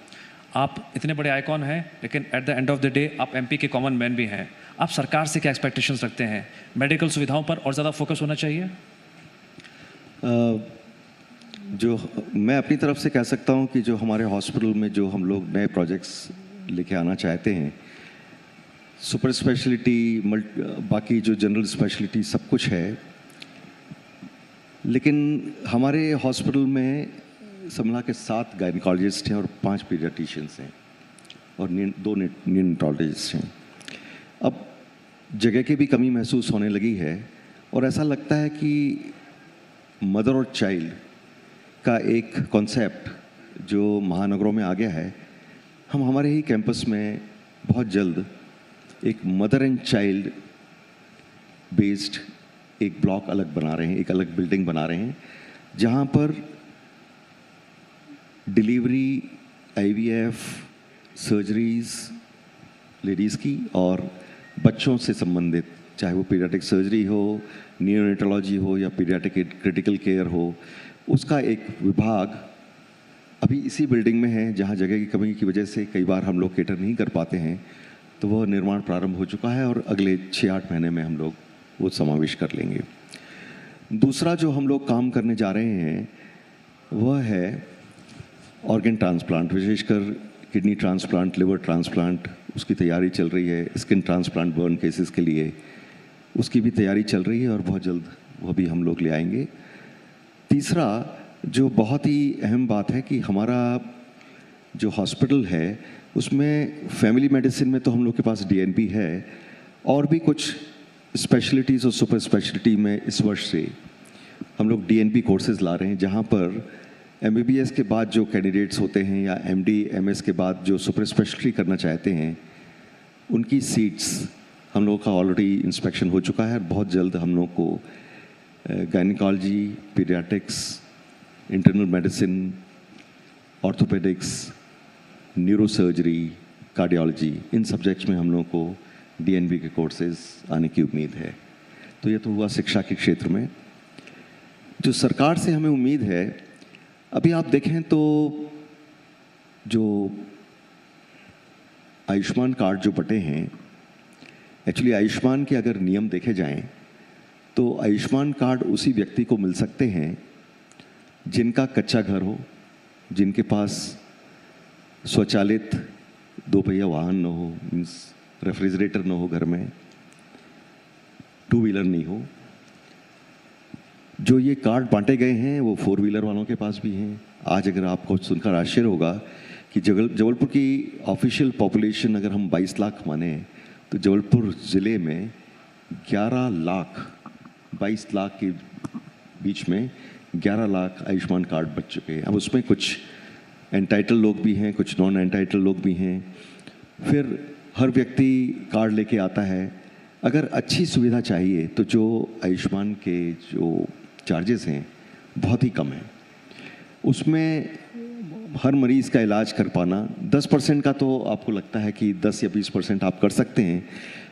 आप इतने बड़े आइकॉन हैं, लेकिन at the end of the day आप एमपी के कॉमन मैन भी हैं। आप सरकार से क्या एक्सपेक्टेशंस रखते हैं? मेडिकल सुविधाओं पर और ज़्यादा फोकस होना चाहिए? जो मैं अपनी तरफ से कह सकता हूं कि जो हमारे हॉस्पिटल में जो हम लोग नए प्रोजेक्ट्स लेके आना चाहते हैं, सुपर स्पेशलिटी, बाकी जो जनरल स्पेशलिटी सब कुछ है, लेकिन हमारे हॉस्पिटल में समझा के 7 गायनिकोलॉजिस्ट हैं और 5 पीडियाट्रिशियंस हैं और 2 नियोनेटोलॉजिस्ट हैं। अब जगह की भी कमी महसूस होने लगी है और ऐसा लगता है कि मदर और चाइल्ड का एक कॉन्सेप्ट जो महानगरों में आ गया है, हम हमारे ही कैंपस में बहुत जल्द एक मदर एंड चाइल्ड बेस्ड एक ब्लॉक अलग बना रहे हैं, एक अलग बिल्डिंग बना रहे हैं, जहां पर डिलीवरी, आईवीएफ, सर्जरीज लेडीज़ की और बच्चों से संबंधित, चाहे वो पीडियाट्रिक सर्जरी हो, नियोनेटोलॉजी हो या पीडियाट्रिक क्रिटिकल केयर हो, उसका एक विभाग अभी इसी बिल्डिंग में है, जहां जगह की कमी की वजह से कई बार हम लोग केटर नहीं कर पाते हैं। तो वह निर्माण प्रारंभ हो चुका है और अगले 6-8 महीने में हम लोग वो समावेश कर लेंगे। दूसरा जो हम लोग काम करने जा रहे हैं वह है ऑर्गन ट्रांसप्लांट, विशेषकर किडनी ट्रांसप्लांट, लिवर ट्रांसप्लांट, उसकी तैयारी चल रही है। स्किन ट्रांसप्लांट बर्न केसेस के लिए उसकी भी तैयारी चल रही है और बहुत जल्द वह भी हम लोग ले आएंगे। तीसरा जो बहुत ही अहम बात है कि हमारा जो हॉस्पिटल है उसमें फैमिली मेडिसिन में तो हम लोग के पास डीएनपी है, और भी कुछ स्पेशलिटीज़ और सुपर स्पेशलिटी में इस वर्ष से हम लोग डीएनपी कोर्सेज ला रहे हैं, जहां पर एमबीबीएस के बाद जो कैंडिडेट्स होते हैं या एमडी एमएस के बाद जो सुपर स्पेशलिटी करना चाहते हैं, उनकी सीट्स हम लोग का ऑलरेडी इंस्पेक्शन हो चुका है। बहुत जल्द हम लोग को gynaecology, paediatrics, internal medicine, orthopaedics, neurosurgery, cardiology, इन सब्जेक्ट्स में हम लोग को डीएनबी के कोर्सेज आने की उम्मीद है। तो ये तो हुआ शिक्षा के क्षेत्र में। जो सरकार से हमें उम्मीद है, अभी आप देखें तो जो आयुष्मान कार्ड जो बटे हैं, एक्चुअली आयुष्मान के अगर नियम देखे जाएं तो आयुष्मान कार्ड उसी व्यक्ति को मिल सकते हैं जिनका कच्चा घर हो, जिनके पास स्वचालित 2 पहिया वाहन न हो, मीन्स रेफ्रिजरेटर न हो घर में, 2 व्हीलर नहीं हो। जो ये कार्ड बांटे गए हैं वो 4 व्हीलर वालों के पास भी हैं। आज अगर आपको सुनकर आश्चर्य होगा कि जबलपुर की ऑफिशियल पॉपुलेशन अगर हम 22 लाख माने तो जबलपुर ज़िले में 22 लाख के बीच में 11 लाख आयुष्मान कार्ड बच चुके हैं। अब उसमें कुछ एंटाइटल लोग भी हैं, कुछ नॉन एंटाइटल लोग भी हैं। फिर हर व्यक्ति कार्ड लेके आता है, अगर अच्छी सुविधा चाहिए तो जो आयुष्मान के जो चार्जेस हैं बहुत ही कम हैं। उसमें हर मरीज़ का इलाज कर पाना 10% का तो आपको लगता है कि 10 या 20% आप कर सकते हैं।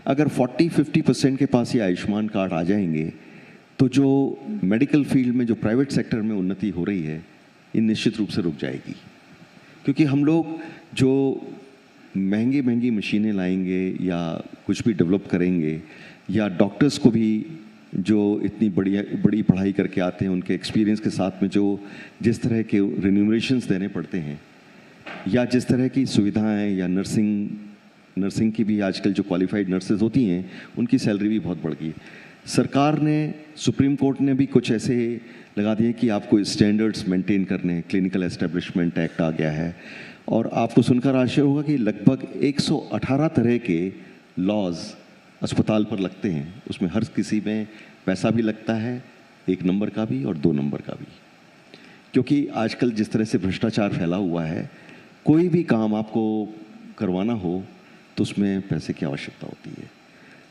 अगर 40-50% के पास ये आयुष्मान कार्ड आ जाएंगे तो जो मेडिकल फील्ड में जो प्राइवेट सेक्टर में उन्नति हो रही है ये निश्चित रूप से रुक जाएगी। क्योंकि हम लोग जो महंगी मशीनें लाएंगे या कुछ भी डेवलप करेंगे, या डॉक्टर्स को भी जो इतनी बड़ी पढ़ाई करके आते हैं उनके एक्सपीरियंस के साथ में जो जिस तरह के रिन्यूमरेशंस देने पड़ते हैं, या जिस तरह की सुविधाएं, या नर्सिंग की भी आजकल जो क्वालिफाइड नर्सेज होती हैं उनकी सैलरी भी बहुत बढ़ गई। सरकार ने, सुप्रीम कोर्ट ने भी कुछ ऐसे लगा दिए कि आपको स्टैंडर्ड्स मेंटेन करने, क्लिनिकल एस्टेब्लिशमेंट एक्ट आ गया है, और आपको सुनकर आश्चर्य होगा कि लगभग 118 तरह के लॉज अस्पताल पर लगते हैं। उसमें हर किसी में पैसा भी लगता है, 1 नंबर का भी और 2 नंबर का भी। क्योंकि आजकल जिस तरह से भ्रष्टाचार फैला हुआ है, कोई भी काम आपको करवाना हो तो उसमें पैसे की आवश्यकता होती है।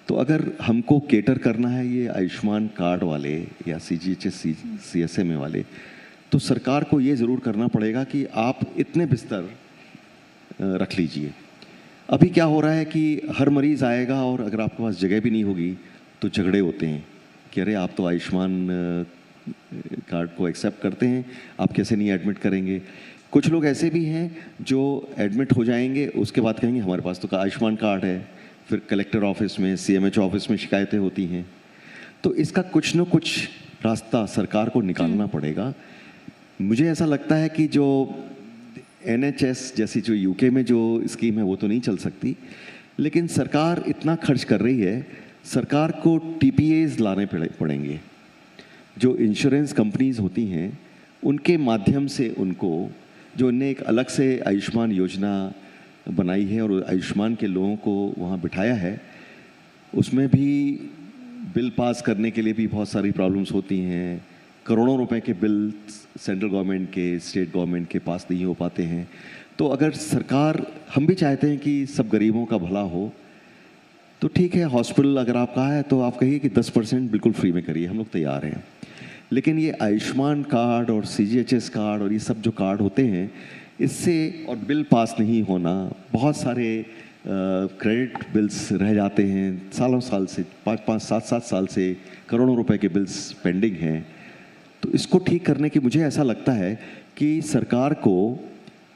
तो अगर हमको केटर करना है ये आयुष्मान कार्ड वाले या CGHS CSMA वाले, तो सरकार को ये ज़रूर करना पड़ेगा कि आप इतने बिस्तर रख लीजिए। अभी क्या हो रहा है कि हर मरीज़ आएगा और अगर आपके पास जगह भी नहीं होगी तो झगड़े होते हैं कि अरे आप तो आयुष्मान कार्ड को एक्सेप्ट करते हैं, आप कैसे नहीं एडमिट करेंगे। कुछ लोग ऐसे भी हैं जो एडमिट हो जाएंगे, उसके बाद कहेंगे हमारे पास तो आयुष्मान कार्ड है, फिर कलेक्टर ऑफिस में, CMH ऑफिस में शिकायतें होती हैं। तो इसका कुछ न कुछ रास्ता सरकार को निकालना पड़ेगा। मुझे ऐसा लगता है कि जो NHS जैसी जो UK में जो स्कीम है वो तो नहीं चल सकती, लेकिन सरकार इतना खर्च कर रही है, सरकार को TPAs लाने पड़ेंगे। जो इंश्योरेंस कंपनीज होती हैं उनके माध्यम से उनको, जो उनने एक अलग से आयुष्मान योजना बनाई है और आयुष्मान के लोगों को वहाँ बिठाया है, उसमें भी बिल पास करने के लिए भी बहुत सारी प्रॉब्लम्स होती हैं। करोड़ों रुपए के बिल सेंट्रल गवर्नमेंट के, स्टेट गवर्नमेंट के पास नहीं हो पाते हैं। तो अगर सरकार, हम भी चाहते हैं कि सब गरीबों का भला हो, तो ठीक है, हॉस्पिटल अगर आप कहा है तो आप कहिए कि 10% बिल्कुल फ्री में करिए, हम लोग तैयार हैं। लेकिन ये आयुष्मान कार्ड और CGHS कार्ड और ये सब जो कार्ड होते हैं, इससे और बिल पास नहीं होना, बहुत सारे क्रेडिट बिल्स रह जाते हैं सालों साल से, 5-5, 7-7 साल से करोड़ों रुपए के बिल्स पेंडिंग हैं। तो इसको ठीक करने की मुझे ऐसा लगता है कि सरकार को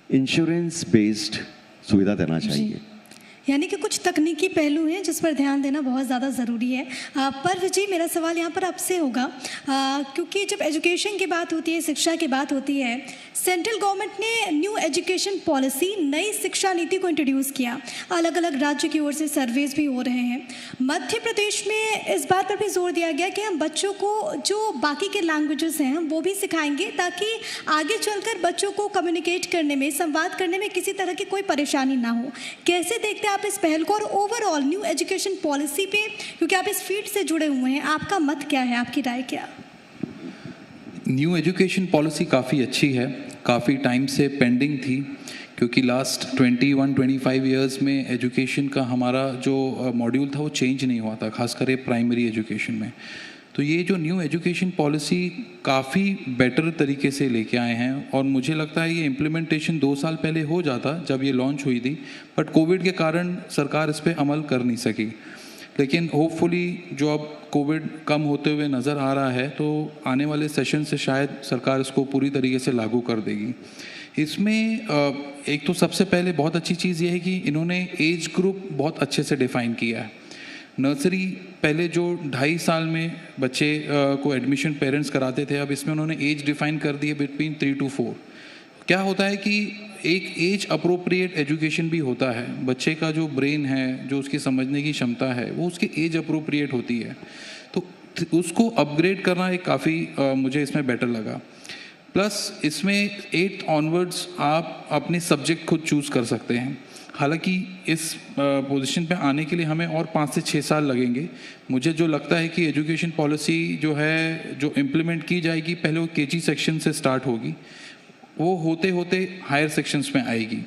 इंश्योरेंस बेस्ड सुविधा देना चाहिए। यानी कि कुछ तकनीकी पहलू हैं जिस पर ध्यान देना बहुत ज़्यादा ज़रूरी है। पर्व जी, मेरा सवाल यहाँ पर आपसे होगा, क्योंकि जब एजुकेशन की बात होती है, शिक्षा की बात होती है, सेंट्रल गवर्नमेंट ने न्यू एजुकेशन पॉलिसी, नई शिक्षा नीति को इंट्रोड्यूस किया। अलग अलग राज्य की ओर से सर्वेज भी हो रहे हैं। मध्य प्रदेश में इस बात पर भी जोर दिया गया कि हम बच्चों को जो बाकी के लैंग्वेजेस हैं वो भी सिखाएंगे, ताकि आगे चलकर बच्चों को कम्युनिकेट करने में, संवाद करने में किसी तरह की कोई परेशानी ना हो। कैसे देखते हैं आप इस पहल को, और ओवरऑल न्यू एजुकेशन पॉलिसी पे, क्योंकि आप इस फील्ड से जुड़े हुए हैं, आपका मत क्या है, आपकी राय क्या? न्यू एजुकेशन पॉलिसी काफ़ी अच्छी है, काफ़ी टाइम से पेंडिंग थी, क्योंकि लास्ट 21-25 ईयर्स में एजुकेशन का हमारा जो मॉड्यूल था वो चेंज नहीं हुआ था, खासकर प्राइमरी एजुकेशन में। तो ये जो न्यू एजुकेशन पॉलिसी काफ़ी बेटर तरीके से लेके आए हैं, और मुझे लगता है ये इम्प्लीमेंटेशन 2 साल पहले हो जाता जब ये लॉन्च हुई थी, बट कोविड के कारण सरकार इस पर अमल कर नहीं सकी। लेकिन होपफुली जो अब कोविड कम होते हुए नज़र आ रहा है, तो आने वाले सेशन से शायद सरकार इसको पूरी तरीके से लागू कर देगी। इसमें एक तो सबसे पहले बहुत अच्छी चीज़ ये है कि इन्होंने एज ग्रुप बहुत अच्छे से डिफ़ाइन किया है। नर्सरी पहले जो 2.5 साल में बच्चे को एडमिशन पेरेंट्स कराते थे, अब इसमें उन्होंने एज डिफ़ाइन कर दी है बिटवीन 3 to 4। क्या होता है कि एक एज अप्रोप्रिएट एजुकेशन भी होता है। बच्चे का जो ब्रेन है, जो उसकी समझने की क्षमता है, वो उसके एज अप्रोप्रिएट होती है, तो उसको अपग्रेड करना एक काफ़ी मुझे इसमें बेटर लगा। प्लस इसमें 8th ऑनवर्ड्स आप अपने सब्जेक्ट खुद चूज़ कर सकते हैं। हालांकि इस पोजीशन पे आने के लिए हमें और 5 से 6 साल लगेंगे। मुझे जो लगता है कि एजुकेशन पॉलिसी जो है, जो इम्प्लीमेंट की जाएगी, पहले वो KG सेक्शन से स्टार्ट होगी, वो होते होते हायर सेक्शंस में आएगी।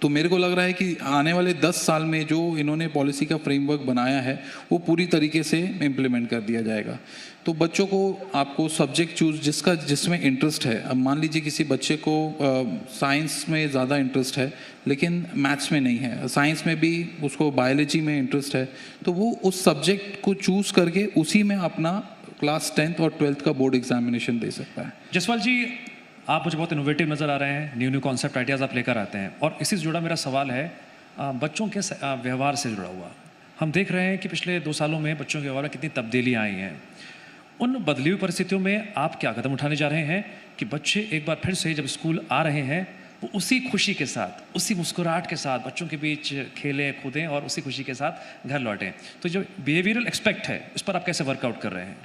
तो मेरे को लग रहा है कि आने वाले 10 साल में जो इन्होंने पॉलिसी का फ्रेमवर्क बनाया है वो पूरी तरीके से इम्प्लीमेंट कर दिया जाएगा। तो बच्चों को आपको सब्जेक्ट चूज जिसमें इंटरेस्ट है, अब मान लीजिए किसी बच्चे को साइंस में ज़्यादा इंटरेस्ट है लेकिन मैथ्स में नहीं है, साइंस में भी उसको बायोलॉजी में इंटरेस्ट है, तो वो उस सब्जेक्ट को चूज़ करके उसी में अपना क्लास 10th और 12th का बोर्ड एग्जामिनेशन दे सकता है। जसवाल जी, आप मुझे बहुत इनोवेटिव नज़र आ रहे हैं, न्यू कॉन्सेप्ट आइडियाज़ आप लेकर आते हैं, और इसी से जुड़ा मेरा सवाल है बच्चों के व्यवहार से जुड़ा हुआ। हम देख रहे हैं कि पिछले 2 सालों में बच्चों के व्यवहार में कितनी तब्दीलियाँ आई हैं। उन बदली हुई परिस्थितियों में आप क्या कदम उठाने जा रहे हैं कि बच्चे एक बार फिर से जब स्कूल आ रहे हैं वो उसी खुशी के साथ, उसी मुस्कुराहट के साथ बच्चों के बीच खेलें कूदें और उसी खुशी के साथ घर लौटें? तो जो बिहेवियरल एस्पेक्ट है उस पर आप कैसे वर्कआउट कर रहे हैं?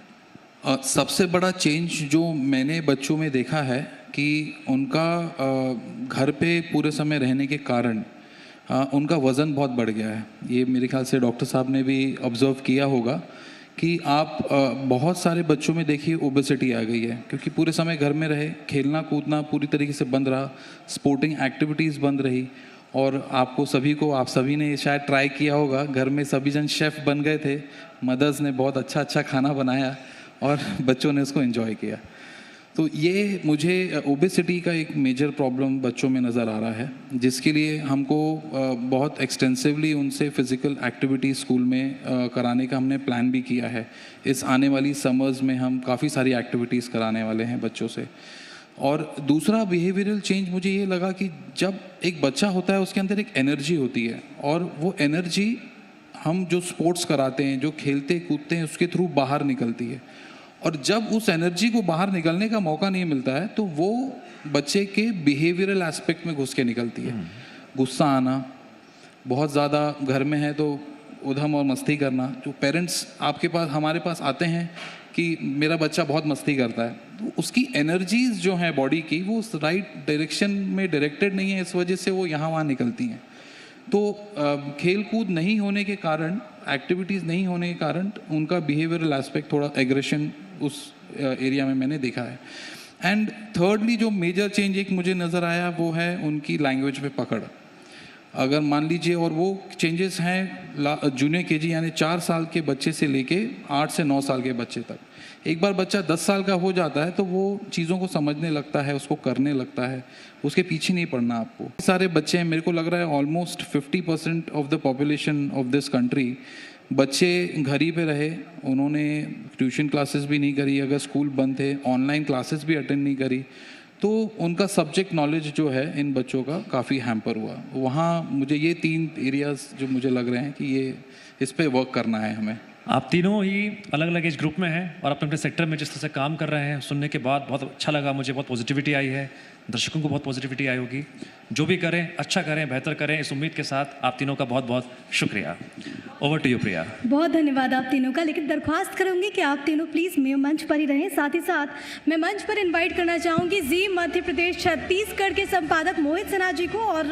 सबसे बड़ा चेंज जो मैंने बच्चों में देखा है कि उनका घर पे पूरे समय रहने के कारण उनका वज़न बहुत बढ़ गया है। ये मेरे ख्याल से डॉक्टर साहब ने भी ऑब्ज़र्व किया होगा कि आप बहुत सारे बच्चों में देखिए ओबेसिटी आ गई है, क्योंकि पूरे समय घर में रहे, खेलना कूदना पूरी तरीके से बंद रहा, स्पोर्टिंग एक्टिविटीज़ बंद रही। और आप सभी ने शायद ट्राई किया होगा, घर में सभी जन शेफ़ बन गए थे, मदर्स ने बहुत अच्छा खाना बनाया और बच्चों ने उसको एंजॉय किया। तो ये मुझे ओबेसिटी का एक मेजर प्रॉब्लम बच्चों में नज़र आ रहा है, जिसके लिए हमको बहुत एक्सटेंसिवली उनसे फ़िज़िकल एक्टिविटी स्कूल में कराने का हमने प्लान भी किया है। इस आने वाली समर्स में हम काफ़ी सारी एक्टिविटीज़ कराने वाले हैं बच्चों से। और दूसरा बिहेवियरल चेंज मुझे ये लगा कि जब एक बच्चा होता है उसके अंदर एक एनर्जी होती है, और वो एनर्जी हम जो स्पोर्ट्स कराते हैं, जो खेलते कूदते हैं, उसके थ्रू बाहर निकलती है। और जब उस एनर्जी को बाहर निकलने का मौका नहीं मिलता है तो वो बच्चे के बिहेवियरल एस्पेक्ट में घुस के निकलती है। गुस्सा आना, बहुत ज़्यादा घर में है तो उधम और मस्ती करना। जो पेरेंट्स हमारे पास आते हैं कि मेरा बच्चा बहुत मस्ती करता है, तो उसकी एनर्जीज़ जो हैं बॉडी की वो उस राइट डायरेक्शन में डायरेक्टेड नहीं है, इस वजह से वो यहाँ वहाँ निकलती हैं। तो खेल कूद नहीं होने के कारण, एक्टिविटीज़ नहीं होने के कारण उनका बिहेवियरल एस्पेक्ट, थोड़ा एग्रेशन उस एरिया में मैंने देखा है। एंड थर्डली जो मेजर चेंज एक मुझे नज़र आया वो है उनकी लैंग्वेज पे पकड़। अगर मान लीजिए, और वो चेंजेस हैं जूनियर केजी यानी 4 साल के बच्चे से लेके 8 से 9 साल के बच्चे तक। एक बार बच्चा 10 साल का हो जाता है तो वो चीज़ों को समझने लगता है, उसको करने लगता है, उसके पीछे नहीं पड़ना आपको। सारे बच्चे हैं, मेरे को लग रहा है almost 50% of the population of this country बच्चे घर ही पे रहे, उन्होंने ट्यूशन क्लासेस भी नहीं करी, अगर स्कूल बंद थे ऑनलाइन क्लासेस भी अटेंड नहीं करी, तो उनका सब्जेक्ट नॉलेज जो है इन बच्चों का काफ़ी हैम्पर हुआ। वहाँ मुझे ये 3 एरियाज़ जो मुझे लग रहे हैं कि ये इस पे वर्क करना है हमें। आप तीनों ही अलग अलग एज ग्रुप में हैं और अपने अपने सेक्टर में जिस तरह से काम कर रहे हैं, सुनने के बाद बहुत अच्छा लगा मुझे। बहुत पॉजिटिविटी आई है, दर्शकों को बहुत पॉजिटिविटी आई होगी। जो भी करें अच्छा करें, बेहतर करें, इस उम्मीद के साथ आप तीनों का बहुत बहुत शुक्रिया। ओवर टू यू प्रिया। बहुत धन्यवाद आप तीनों का। लेकिन दरख्वास्त करूंगी कि आप तीनों प्लीज़ मंच पर ही रहें। साथ ही साथ मैं मंच पर इनवाइट करना चाहूँगी जी मध्य प्रदेश छत्तीसगढ़ के संपादक मोहित सिन्हा जी को और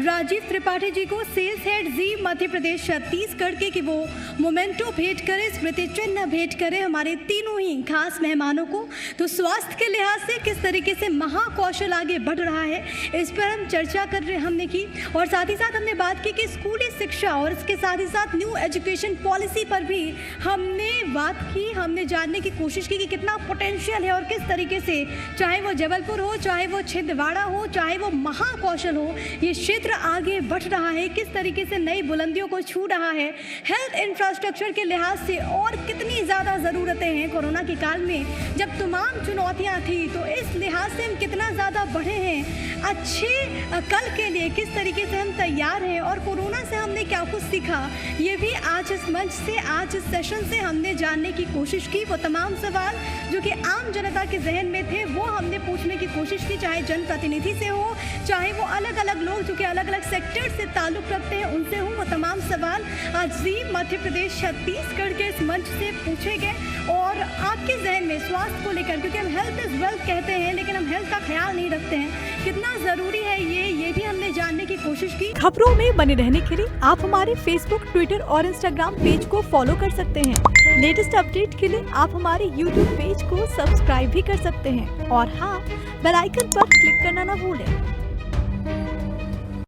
राजीव त्रिपाठी जी को, सेल्स हेड जी मध्य प्रदेश छत्तीसगढ़ के, कि वो मोमेंटो भेंट करें, स्मृति चिन्ह भेंट करें हमारे तीनों ही खास मेहमानों को। तो स्वास्थ्य के लिहाज से किस तरीके से महाकौशल आगे बढ़ रहा है, इस पर हम चर्चा कर रहे हमने की। और साथ ही साथ हमने बात की कि स्कूली शिक्षा और इसके साथ ही साथ न्यू एजुकेशन पॉलिसी पर भी हमने बात की। हमने जानने की कोशिश की कि कितना पोटेंशियल है और किस तरीके से, चाहे वो जबलपुर हो, चाहे वो छिंदवाड़ा हो, चाहे वो महाकौशल हो, ये क्षेत्र आगे बढ़ रहा है, किस तरीके से नई बुलंदियों को छू रहा है। हेल्थ इंफ्रास्ट्रक्चर के लिहाज से और कितनी ज़्यादा ज़रूरतें हैं कोरोना के काल में, जब तमाम चुनौतियाँ थी, तो इस लिहाज से हम कितना ज़्यादा बढ़े हैं। अच्छे कल के लिए किस तरीके से हम तैयार हैं और कोरोना से हमने क्या कुछ सीखा, ये भी आज इस मंच से, आज इस सेशन से हमने जानने की कोशिश की। वो तमाम सवाल जो कि आम जनता के जहन में थे वो हमने पूछने की कोशिश की, चाहे जनप्रतिनिधि से हो, चाहे वो अलग अलग लोग जो कि अलग अलग सेक्टर से ताल्लुक़ रखते हैं उनसे हो। वो तमाम सवाल आज जी मध्य प्रदेश छत्तीसगढ़ के इस मंच से पूछे गए। और आपके जहन में स्वास्थ्य को लेकर, क्योंकि हम हेल्थ इज़ वेल्थ कहते हैं लेकिन हम हेल्थ का ख्याल नहीं रखते हैं, कितना ज़रूरी है ये भी हमने जानने की कोशिश की। खबरों में बने रहने के लिए आप हमारे फेसबुक, ट्विटर और इंस्टाग्राम पेज को फॉलो कर सकते हैं। लेटेस्ट अपडेट के लिए आप हमारे यूट्यूब पेज को सब्सक्राइब भी कर सकते हैं। और हाँ, बेल आइकन पर क्लिक करना ना भूलें।